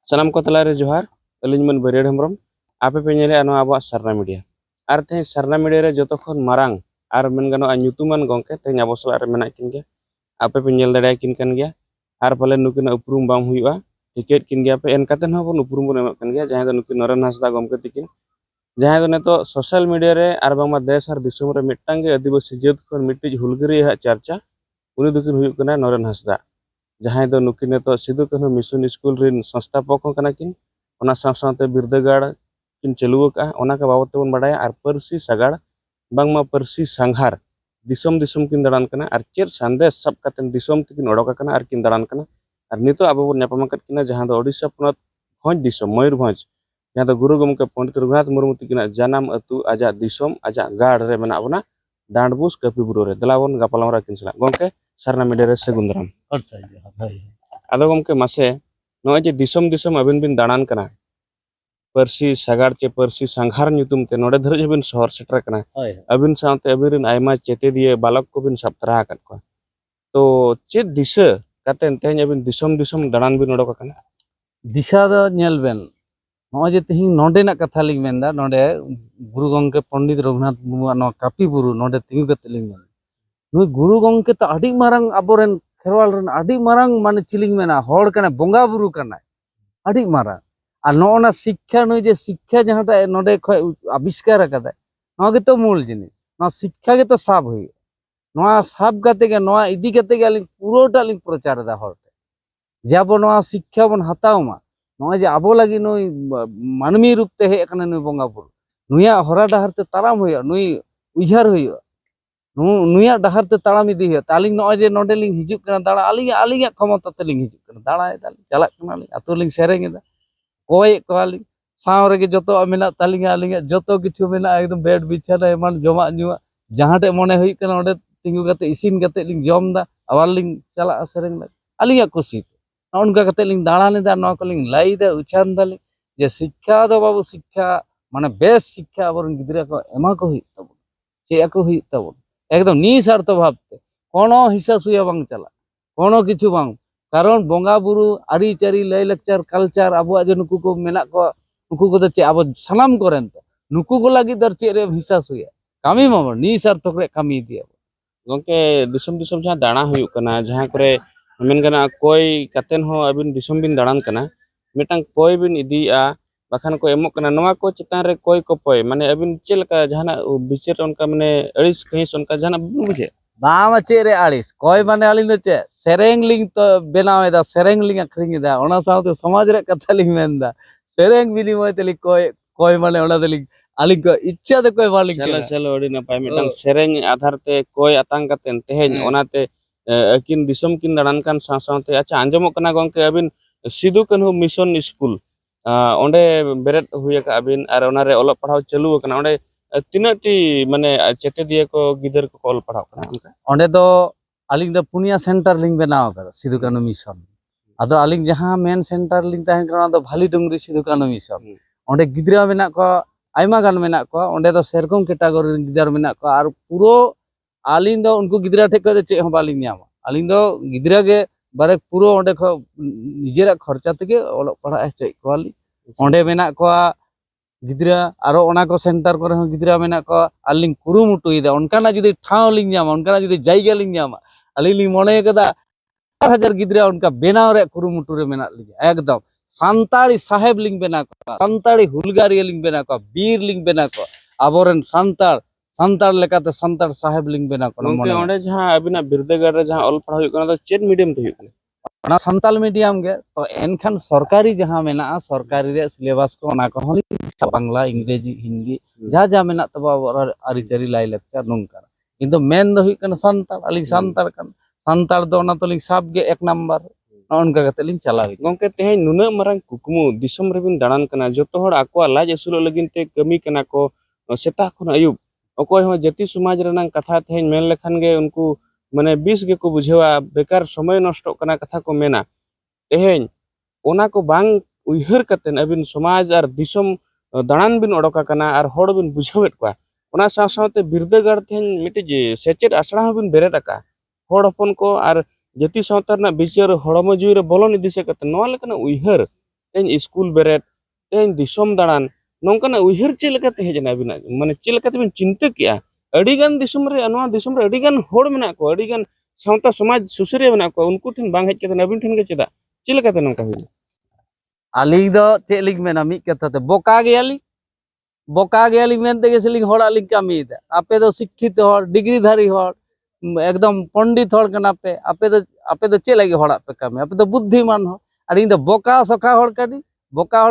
Salam ko talare johar alin man bariar hemrom ape penyele anu abo sarna media ar te sarna media re joto khon marang ar men gano anyutuman gongke te nyabo sala ar menak kin ge ape penyel dada kin kan ge ar pale nukin uprum bang huyua tiket kin ge ape en katen ho pun uprum bun emak kan ge jahan nukin Noren Hasda gomke tikin jahan neto sosial media re ar bangma desh ar disum re mittang ge adibasi jaut khon mittij hulgari ha charcha uni dukin huyuk kana Noren Hasda jahan do nukin neto Sidu Kanu Mission School rin संस्थापक हो kana kin ona saw-sawte birdagar kin chalu ka ona ka babot tebon badaya ar persi sagar bangma persi sanghar disom kin daran kana ar cher sandesh sab katen disom tikin odoka kana ar kin daran kana ar nito abo bon nyapamakat kina jahan do Odisha ponot Bhoj disom Mayurbhoj jahan do Guru Gomke Pondit Raghunath Murmu tikina janam atu aja disom aja gar re menak bona Dandbus Kapiburu re delabon gapalamra kin sala gongke sarna media re segundaram ado gomke mase noy je disom abin bin danan kana persi sagar che persi sanghar nyutum te node dhare bin shahar setra kana abin saute abirin aima chete die balak ko bin saptra kat ko to che disa katen tehnya bin disom danan bin odoka kana दिशा द नेलबेन नॉय जे तिहिं नोडे ना कथा लिंग मेंदा नोडे गुरु गंके पंडित रघुनाथ मुर्मु नो कापी बुरु नोडे तिंगु कते लिंग मेन नुई गुरु गंके तो अडी मारंग अबोरेन खेरवाल रन अडी मारंग माने चिलिंग मेना होड़ कने बोंगा बुरु कना अडी मारंग आ नोना शिक्षा नुई जे शिक्षा जहाटा नोडे ख आविष्कार कदा नो गे तो मूल जिनिस नो शिक्षा गे तो साब होई नोआ साब कते गे नोआ इदी कते गे लिंग पुरोटा लिंग प्रचार दा होड़ जाबो नोआ शिक्षा बन हतावमा नोय जे आबो लगी नुई मानवी रूप ते हे कने नुई बोंगा बुरु नुया हरा डहर ते ताराम होय नुई उइहार होय नुया डहर ते ताराम इदी होय तालिंग नोय जे नोडे लिंग हिजुक कना दाड़ा आलिंग क्षमता ते लिंग हिजुक कना दाड़ा दालिंग चलाक कना लिंग अतो लिंग सेरेंग एदा कोय कोलिंग साव रेगे जतो मेना तालिंग आलिंग जतो किछु मेना एकदम बेड बिछाना एमान जमा नुआ जहाटे मने होय कना ओडे तिंगु कते इसिन कते लिंग जम दा आवार लिंग चला सेरेंग आलिंग खुशी उनका कते लिंग दाड़ा लेदा नो को लिंग लाइदा उचान दाली जे शिक्षा दो बाबू शिक्षा माने बेस शिक्षा अबरन गिदरा को एमा को हुई तब चे को हुई तब एकदम निस्वार्थ भावते कोनो हिस्सा सुया बांग चला कोनो किछु बांग कारण बोंगा बुरु आरी चारी लय लेक्चर कल्चर अबुआ जे नुकु को मेना को नुकु को चे अब सलाम करेन तो नुकु को लगी दर चे रे हिस्सा सुया कमी मामो निस्वार्थ करे कमी दिया गंके दिसम जहां दाना हुयुक kana जहां करे मेन गना कोई katen ho abin disom bin daran kana mitang koi bin idia bakhan ko emok kana noa ko chetan re koi ko poi mane abin chelka jahana bicher onka mane aris kahis onka jahana buje बाम चे रे आड़िस कोई माने आलिंग चे सेरेंग लिंग तो बनाव एदा सेरेंग लिंग अखरिंग एदा ओना साउते समाज रे कथा लिंग मेंदा सेरेंग बिनिमय तेली कोई माने ओना तेली आलिंग को इच्छा दे कोई मालिक चलो ओडी ना पाय मिटang sereng आधार ते कोई atang katen teheny onate akin disom kin daran kan saw-sawte acha anjomok kana gongke abin Sidu Kanu Mission School onde beret huyaka abin ar onare olok padhaw chalu kana onde tinati mane chete diye ko gider ko ol padhaw kana onka onde do aling do punia center ling benaw kada Sidu Kanu Mission ado aling jaha main center ling tahen kana do Bhali Dungri Sidu Kanu Mission onde gidra mena ko aima gan mena ko onde do serkom category gidar mena ko ar puro aling do unku gidra thek ko che ho baling nyama aling do gidra ge bare puro onde ko nijera kharcha tege olok padha este ko ali onde mena ko गिद्रा आरो ओना को centre करे हो गिद्रा मेना को आलिंग कुरुमुटु इदा उनकाना जुदी ठाव लिंग जामा उनकाना जुदी जायगा लिंग जामा आलिंग मने कदा 4000 गिद्रा उनका बेनाव रे कुरुमुटु रे मेना लिंग एकदम संताड़ी साहेब लिंग बेना को संताड़ी हुलगारी लिंग बेना को बीर लिंग बेना को आबोरन संताड़ लेकाते संताड़ साहेब लिंग बेना को मने ओंडे जहां अबिना बिरदेगर रे जहां ऑल पढ़ाई कना तो चेन मीडियम ते हुई ना संताल मीडियम गे तो एनखान सरकारी जहां मेना सरकारी रे सिलेबस को ओना को बांग्ला इंग्रेजी हिंदी जा जा मेना तबा आरिचारी लाई लेक्चर नोंका किंतु मेन दो हुई कना संताल अली संताल दो ना तो लिंग साब गे एक नंबर नोनका कते लिंग चला हुई गंके तेहे नुना मारंग कुकमु दिसम रेबिन दाड़ान कना जतो हड़ आको लाज असुल लगिन ते कमी कना को सेता खन अयुब अकोय हो जति समाज रनंग कथा तेहे मेन लेखान गे उनको माने 20 गे को बुझेवा बेकार समय नष्ट कना कथा को मेना तेहेन ओना को बांग उइहर कतेन अबिन समाज आर दिसम दाड़ान बिन ओडोका कना आर होड़ बिन बुझावेत को ओना साथ-साथते बिरदागार तेहेन मिटे जे सेचेद आसड़ा बिन बेरेद आका होड़ हपन को आर जति सावता रना बिचार होड़मो जीव रे बोलन इदिसे कते नोआ लेकना उइहर तेन स्कूल बेरेद तेन दिसोम दाड़ान नोंकाना उइहर चेक लेकाते हेजना बिना माने चेक लेकाते बिन चिंता किया अडिगान दिसोम रे नोआ दिसोम रे अडिगान होड़ मेना को अडिगान सावता समाज सुसरिया मेना को उनको ठिन बांग हेज कते अबिन ठिन गे चेदा चेक लेकाते नोंका हुई आलिंग दो चेक लिंग मेना मिक कथा ते बोका गयालिंग मेनते गे सेलिंग होड़ा लिंग कामीदा आपे दो शिक्षित होड़ डिग्री धारी होड़ एकदम पंडित होड़ कना पे आपे दो चेक लगे होड़ा पे कामी आपे दो बुद्धिमान हो और इन दो बोका सखा होड़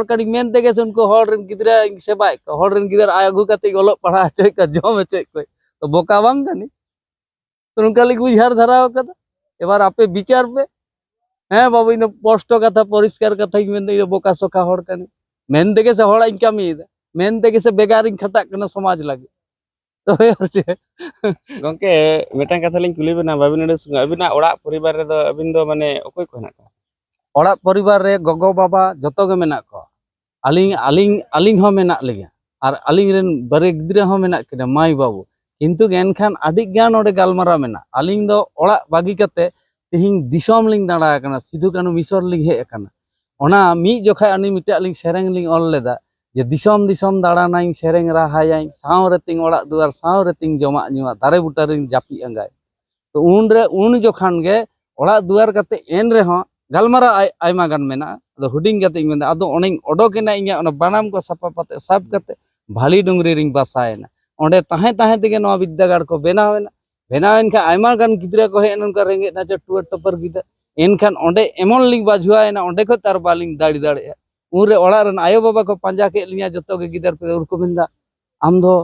कडी मेनते गे से उनको होड़ रेन गिदरा सेबाय को होड़ रेन गिदरा आगु कते ओलो पढ़ा चोय का जम चोय को तो बोका बांग कनी तो उनका लिग उइहार धराव कदा एबार आपे विचार पे हाँ बाबू इन स्पष्ट कथा परिष्कार कथा मेन बोका सखा होड़ कनी मेनते गे से होड़ा इन कामीदा मेनते गे से बेगारिंग खटा कना समाज लागे तो गंके मेटांग कथा लिंग कुली बना बाबिन अबिना ओड़ा परिवार रे दो अबिन दो माने ओकोय को हेना का ओड़ा परिवार रे गगो बाबा जतो गे मेना को आलिंग हो मेना लिया और आलिंग रेन बारे गिद्रा हो मेना किना माई बाबू किंतु एनखान आदि ज्ञान ओडे गालमारा मेना आलिंग दो ओड़ा बागी कते तिहिंग दिसोम लिंग दाड़ा कना सिधु कानु मिसर लिंग हे कना ओना मी जोखा अनि मिटा लिंग सेरेंग लिंग ऑल लेदा जे दिसोम दिसोम दाड़ानाई सेरेंग राहायाई साव रेतिंग ओड़ा दुआर साव रेतिंग जमा नुआ दारे बुटा रिंग जापी अंगाय तो उन जोखान गे ओड़ा दुआर कते एन रे हो गालमारा आयमा गान मेना अदो हुडिंग कते मेना अदो ओनिंग ओडोकेना इया ओना बानाम को सपा पाते साब कते भाली डुंगरी रिंग बासायना ओंडे ताहे ताहे तेगे नवा विद्यागार को बेनावेन का आयमा गान गिद्रा को हे ननका रेंगे ना टुअर टपर गिदा एनखान ओंडे एमन लिंग बाजुआयना ओंडे को तार बालिंग दाड़ी दाड़े उनरे ओड़ा रन आयो बाबा को पंजा के लिया जतो के गिदर पे उनको मेंदा आम दो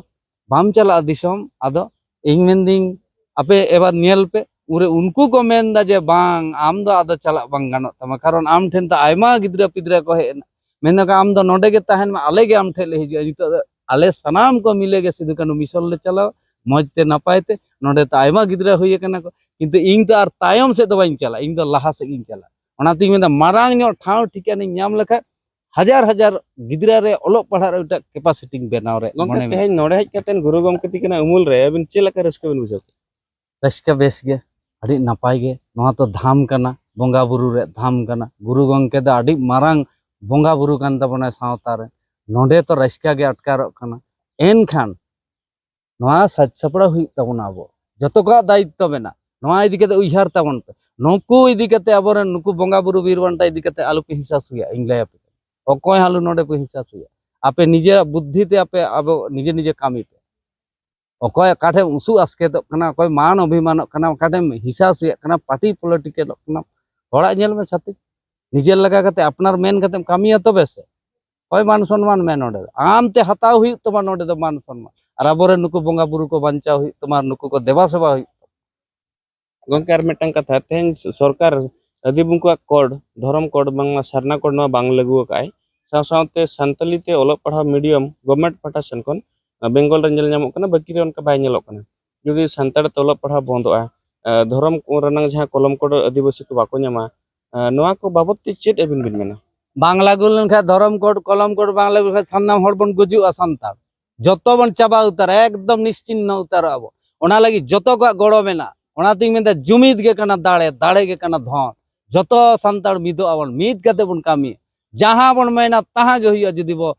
बाम चला दिसोम आदो इं मेंदिंग आपे एबार नेल पे उरे उनको को मेंदा जे बांग आम दो आदो चला बांग गानो तमा कारण आम ठेन ता आयमा गिदरा पिदरा को हे मेंदा का आम दो नोडे के ताहन मा आले गे आम ठेले हिजु नितो आले सनाम को मिले गे सिधु कानु मिसल ले चलाओ मजते नपायते नोडे ता आयमा गिदरा हुई कना को किंतु इंग तो आर तायम से दो बाइन चला इंग दो लाहा से गिन चला ओना ती मेंदा मारांग नो ठाव ठिकानी ᱧᱟᱢ लखा हजार हजार गिदरा रे ओलो पढ़ा रे उटा कैपेसिटी बेनाव रे गंके तेहेन नोडे हेज कतेन गुरु गंके तिकना उमुल रे अबिन चेलका रस्का बिन बुझो रस्का बेस गे अड़ी नापाय गे नोआ तो धाम कना बोंगा बुरु रे धाम कना गुरु गंके दा अड़ी मारांग बोंगा बुरु कान तबना सावता रे नोडे तो रस्का गे अटकारो कना एन खान नोआ सच सपड़ा हुई तबना अब जतो का दायित्व बेना नोआ इदी कते उइहार तबन पे नुकु इदी कते अबरे नुकु बोंगा बुरु बीरवंटा इदी कते आलु पे हिसाब सुया इंग्लैया पे अकोय हालु नोडे पे हिसाब सुया आपे निजे बुद्धि ते आपे अब निजे निजे कामी पे अकोय काठे उसु आसकेत कना अकोय मान अभिमान कना काठे हिसाब सुया कना पार्टी पॉलिटिकल कना होड़ा नेल में छाती निजे लगा कते अपनार मेन कते कामिया तबे से कोई मान सम्मान में नोडे आम ते हताव हुई तमा नोडे दो मान सम्मान और अबरे नुकु बोंगा बुरु को बांचा हुई तमा नुकु को देवा सेवा हुई गंके आर मेटंग कथा तेहेन सरकार अदि बुंकुआ कोड धर्म कोड बांगमा सरना कोड नो बांग लागू काय साव सावते संतली ते ओलो पढ़ा मीडियम गवर्नमेंट पाटा सन कोन बेंगल रे नेल नामो कना बाकी रे उनका बाय नेलो कना जुदी संताड़ ते ओलो पढ़ा बंदोआ धर्म रनांग जहां कलम कोड आदिवासी को बाको न्यामा नोआ को बाबत ते चेत एबिन बिन मेना बांग लागू लेनखा धर्म कोड कलम कोड बांग लागू सन्नाम हड़ बन गुजुआ संताड़ जतो बन चाबा उतार एकदम निश्चिन्न उतार अब ओना लगी जतो को गड़ो मेना ओना तिंग मेंदा जुमिद गे कना दाड़े गे कना धन जतो संताड़ मिदो आबन मिद कते बन कामी जहां बन मेना तहां गे हुई जुदी बो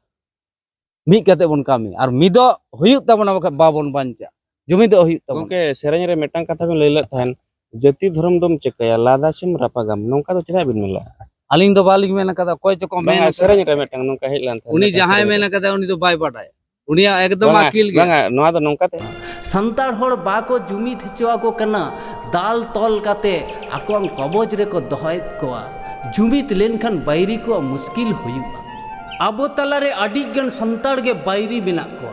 मिद कते बन कामी और मिदो हुई तबन बख बाबन बांचा जुमिदो हुई तबन गंके सेरेंज रे मेटांग कथा बिन लैला थान जाति धर्म दम चेकया लादा सिम रापागाम नोंका तो चेदा बिन मेला आलिंग दो बालिंग मेना कदा कोई चको मेना सेरेंज रे मेटांग नोंका हेलान था उनी जहां मेना कदा उनी तो बाय बाटाय उनिया एकदम अकील गे बांगा नोआ दो नोंका ते संताड़ होड़ बाको जुमिद हचवा को कना दाल तोल काते आकों कबज रे को दहयत कोआ जुमिद लेनखान बायरी को मुश्किल हुयुआ आबो तलारे अडिगन संताड़ गे बायरी मेना को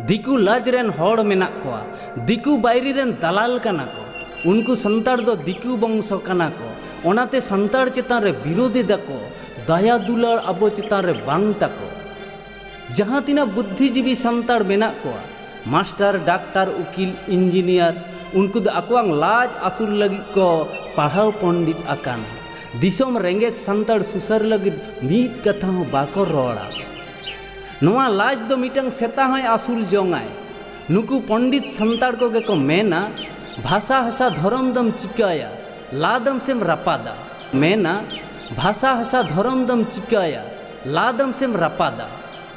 दिकु लाज रेन होड़ मेना को दिकु बायरी रेन दलाल कना को उनको संताड़ दो दिकु वंश कना को ओनाते संताड़ चेतान रे विरोधी दको दया दुलार आबो चेतान रे बांग तको जहाँ तीना बुद्धिजीवी संताड़ मेना को मास्टर डाक्टर उकिल इंजीनियर उनको दो अकवांग लाज आसुल लगी को पढ़ाव पंडित आकान दिसोम रेंगे संताड़ सुसर लगी मीत कथा हो बाको रोड़ा नोआ लाज दो मिटंग सेता है आसुल जोंगाय नुकु पंडित संताड़ को गे को मेना भाषा हसा धर्म दम चिकाया लादम सेम रपादा मेना भाषा हसा धर्म दम चिकाया लादम सेम रपादा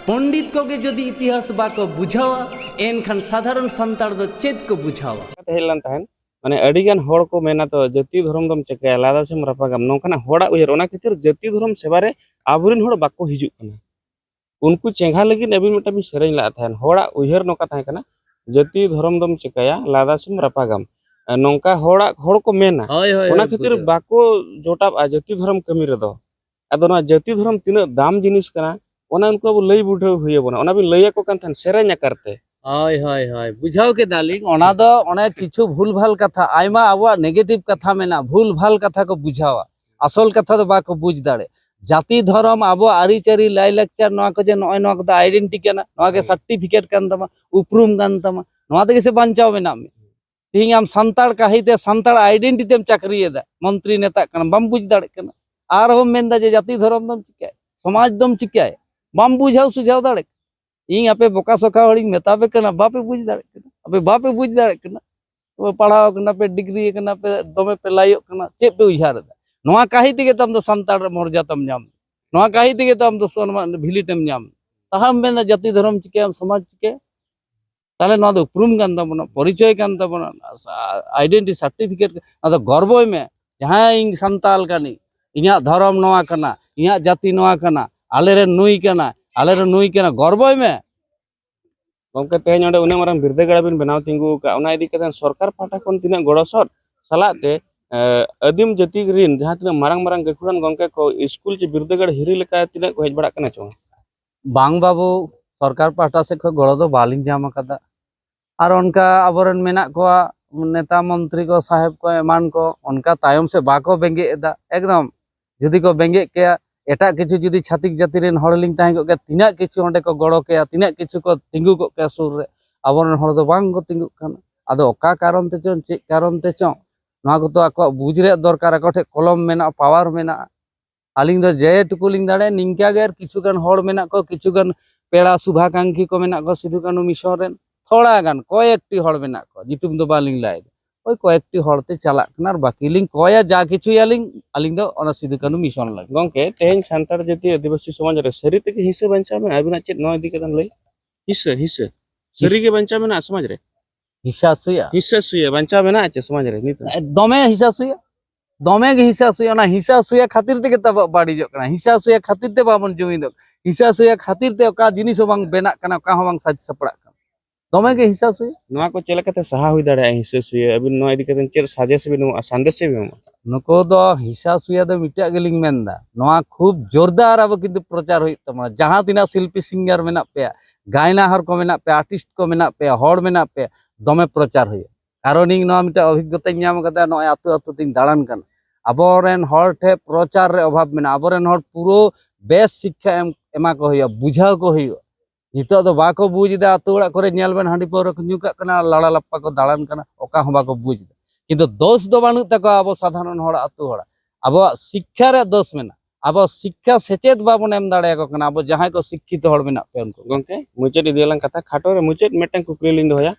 पंडित को गे जदि इतिहास बाको बुझावा एनखान साधारण संताड़ दो चेद को बुझावा हेलन तहन माने अडिगान हड़ को मेना तो जाति धर्म दम चेकाया लादा सेम रपागाम नोंकाना हड़ा उयर ओना खातिर जाति धर्म सेवारे आबुरेन हड़ बाको हिजुक कना उनको चेंगा लगी अबिन मिटा सेरें ला तहन हड़ा उयर नोका तहन कना जाति धर्म दम चेकाया लादा सेम रपागाम नोंका हड़ा हड़ को मेना ओना खातिर बाको जोटाब जाति धर्म कमी रे दो आदो ना जाति धर्म तिना दाम जिनिस कना ओना उनको अब लई बुढ़ाव हुए बना ओना भी लइया को कान तहन सेरें करते हाय हाय हाय बुझाव के दालिंग ओना दो ओने किछु भूल भाल कथा आयमा आबो नेगेटिव कथा मेना भूल भाल कथा को बुझावा असल कथा दो बाको बुझ दाड़े जाति धर्म आबो आरी चारी लाई लेक्चर नवा को जे नय नवा को आइडेंटिटी केना नवा के सर्टिफिकेट कान तमा उपरूम कान तमा नवा ते से बांचाव मेना में तिहिं आम संताड़ काहिते संताड़ आइडेंटिटी तेम चाकरी एदा मंत्री नेता कना बम बुझ दाड़े कना आर हम मेनदा जे जाति धर्म दम चिकाय समाज दम चिकाय बम बुझाव सुझाव दाड़े इन आपे बोका सोखा हड़ी मेताबे कना बापे बुझ दाड़े कना आपे बापे बुझ दाड़े कना तो पढ़ाव कना पे डिग्री कना पे दमे पे लायो कना चे पे उहार दा नवा काहि तिगे तम दो संताड़ मर्यादा तम नाम नवा काहि तिगे तम दो सम्मान भिलिटेम नाम ताहाम मेना जाति धर्म चिके समाज चिके ताले नवा दो उपरूम कान तबना परिचय कान तबना आइडेंटिटी सर्टिफिकेट अदा गर्वय में जहां इन संताल कानी इया धर्म नवा कना इया जाति नवा कना आलेरे नुई कना आलेरे नुई कना गर्वय में गमके तेहन ओंडे उने मारंग बिरदागाड़ बिन बनाव तिंगु का ओना इदी कतेन सरकार पाटा कोन तिना गड़सर सालाते आदिम जाति रिन जहां तिना मारंग मारंग गखुड़ान गमके को स्कूल चे बिरदागाड़ हिरी लेका तिना को हेज बड़ा कना चो बांग बाबू सरकार पाटा से खो गड़ो दो बालिंग जाम कदा और उनका अबरन मेना को नेता मंत्री को साहेब को एमान को उनका तायम से बाको बेंगे एदा एकदम जदि को बेंगे के एटा किछु जदि छातिक जाति रेन हड़लिंग ताहे को तिना किछु ओंडे को गड़ो के तिना किछु को तिंगु को के सुर रे अबरन हड़ दो बांग को तिंगु काना आदो ओका कारण ते चोन चे कारण ते चो नवा को तो आको बुझरे दरकार आको ठे कलम मेना पावर मेना आलिंग दो जे टुकुलिंग दाड़े निंका गे किछु गान हड़ मेना को किछु गान पेड़ा शुभाकांक्षी को मेना को सिधु कानु मिशन रेन थोड़ा गान कयेकटी हड़ मेना को जितुम दो बालिंग लाय ओई कयेकटी हड़ते चलाक कना बाकी लिंग कया जा किछु यालिंग आलिंग दो ओना सिधु कानु मिशन लाग गमके तेहन संताड़ जाति आदिवासी समाज रे सरी तक हिस्सा बंचा में अबिना चे नो इदी कतन लई हिस्सा सरी के बंचा में ना समाज रे हिस्सा सुया बंचा में ना चे समाज रे नित दमे हिस्सा सुया दमे गे हिस्सा सुया ना हिस्सा सुया खातिर ते तब बाड़ी जो कना हिस्सा सुया खातिर ते बाबन जुमी दो हिस्सा सुया खातिर ते ओका जिनिस बांग बेना कना ओका बांग साज सपड़ा दमे गे हिस्सा सुया नवा को चेला कते सहा हुई दाड़े हिस्सा सुया अबिन नो इदी कतन चेर साजेस बिन संदेश भी नुको दो हिस्सा सुया दो मिटा गेलिंग मेनदा नवा खूब जोरदार अब किंतु प्रचार होई तमा जहां तिना शिल्पी सिंगर मेना पे गायना हर को मेना पे आर्टिस्ट को मेना पे हड़ मेना पे दमे प्रचार होई कारण इन नवा मिटा अभिज्ञता नाम कदा नो आतु आतु तिन दालान कन अबोरेन हड़ ठे प्रचार रे अभाव मेना अबोरेन हड़ पूरो बेस शिक्षा एमा को होय बुझाव को होय नितो दो बाको बुझदा आतु ओड़ा करे नेल बेन हांडी पर न्यूका कना लाड़ा लप्पा को दालान कना ओका हम बाको बुझदा किंतु दोष दो बानु तक अब साधारण हड़ आतु हड़ अब शिक्षा रे दोष मेना अब शिक्षा सेचेत बाबन एम दाड़े को कना अब जहां को शिक्षित हड़ मेना पे उनको गमके मुचेद इदिलां कथा खाटो रे मुचेद मेटन कुकरी लिंग होया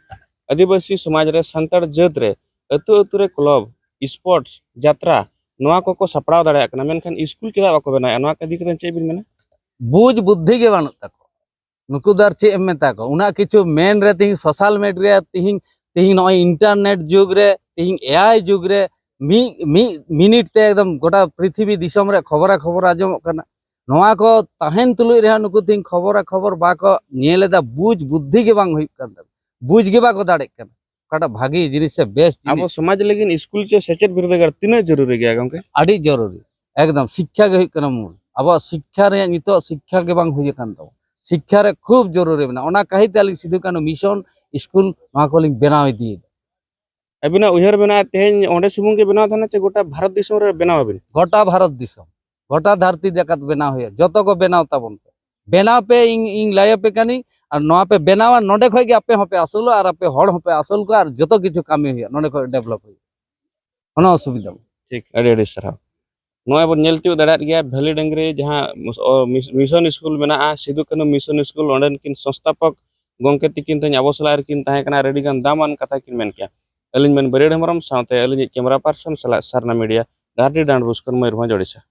आदिवासी समाज रे संताड़ जात रे अतु अतु रे क्लब स्पोर्ट्स यात्रा नवा को सपड़ाव दाड़े कना मेनखान स्कूल चला बाको बनाया नवा कदी कतन चे बिन मेना बुझ बुद्धि के बानु तक नुकु दर चे एम मेता को उना किछु मेन रे तिही सोशल मीडिया तिही तिही नय इंटरनेट जुग रे तिही एआई जुग रे मिनिट ते एकदम गोटा पृथ्वी दिसम रे खबर आजम कना नवा को ताहेन तुलुई रे नुकु तिही खबर बाको नेलेदा बुझ बुद्धि के बांग होई कन बुझ के बाको दाड़े कना काटा भागी जिनिस से बेस्ट अब समाज लेकिन स्कूल चे सेचेत बिरदागाड़ तिना जरूरी गया गमके आड़ी जरूरी एकदम शिक्षा के होई कना मूल अब शिक्षा रे नितो शिक्षा के बांग होई कन तो शिक्षा रे खूब जरूरी बना ओना कहि ताली सिधु कानु मिशन स्कूल मा को लिंग बनाव दी अबिना उहर बना तेहन ओंडे सुमुंग के बनाव थाना चे गोटा भारत दिसम रे बनाव अबिन गोटा भारत दिसम गोटा धरती देखत बनाव होय जतो को बनाव ताबन बनाव पे इन लाय पे कानी और नवा पे बनावा नोडे खय के आपे होपे असुल और आपे हड़ होपे असुल को और जतो किछु कामी होय नोडे खय डेवलप होय कोनो असुविधा ठीक अड़े अड़े सराव नोय बन नेलती दाड़ात गया भेली डंगरी जहां मिशन स्कूल मेना सिधु कानु मिशन स्कूल ओंडन किन संस्थापक गंके तिकिन तन अबो सला किन ताहे कना रेडी गान दामान कथा किन मेन किया अलिन मेन बरेड हमरम साथे अलिन कैमरा पर्सन सला सरना मीडिया गार्डी डांड बुस्कर मयूरभंज ओडिशा।